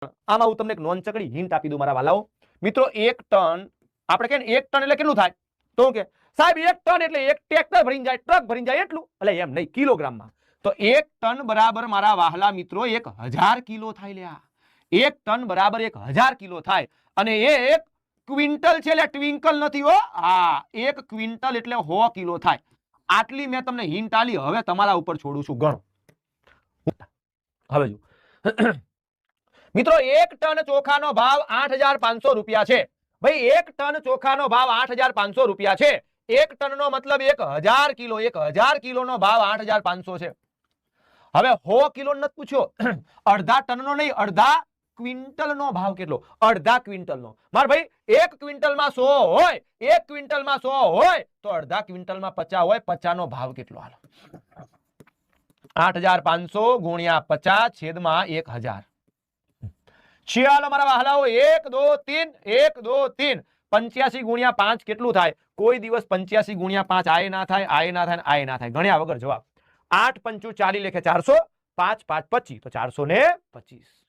આમાં હું તમને એક નોંધચકડી હિન્ટ આપી દઉં મારા વાલાઓ મિત્રો 1 ટન આપણે કે 1 ટન એટલે કેટલું થાય તો કે સાહેબ 1 ટન એટલે એક ટ્રેક્ટર ભરીને જાય ટ્રક ભરીને જાય એટલું એટલે એમ નહીં કિલોગ્રામમાં તો 1 ટન બરાબર મારા વાહલા મિત્રો 1000 કિલો થાય લ્યા 1 ટન બરાબર 1000 કિલો થાય અને એ એક ક્વિન્ટલ છે એટલે ટ્વિંકલ નથી હો હા 1 ક્વિન્ટલ એટલે 100 કિલો થાય આટલી મેં તમને હિન્ટ આલી હવે તમારા ઉપર છોડું છું ગણો હવે જો મિત્રો 1 ટન ચોખાનો ભાવ 8500 રૂપિયા છે ભાઈ 1 ટન ચોખાનો ભાવ 8500 રૂપિયા છે 1 ટનનો મતલબ 1000 કિલો 1000 કિલોનો ભાવ 8500 છે હવે 100 કિલો નથી પૂછ્યો અડધા ટનનો નહીં અડધા ક્વિન્ટલનો ભાવ કેટલો અડધા ક્વિન્ટલનો માર ભાઈ 1 ક્વિન્ટલમાં 100 હોય 1 ક્વિન્ટલમાં 100 હોય તો અડધા ક્વિન્ટલમાં 50 હોય 50 નો ભાવ કેટલો હાલો 8500 ગુણ્યા 50 છેદમાં 1000 ચાલો મારા વહાલાઓ 1 2 3 1 2 3 85 ગુણ્યા 5 કેટલું થાય કોઈ દિવસ 85 ગુણ્યા 5 આય ના થાય આય ના થાય આય ના થાય ગણ્યા વગર જવાબ 8 5 40 લેખે 400 5 5 25 તો 425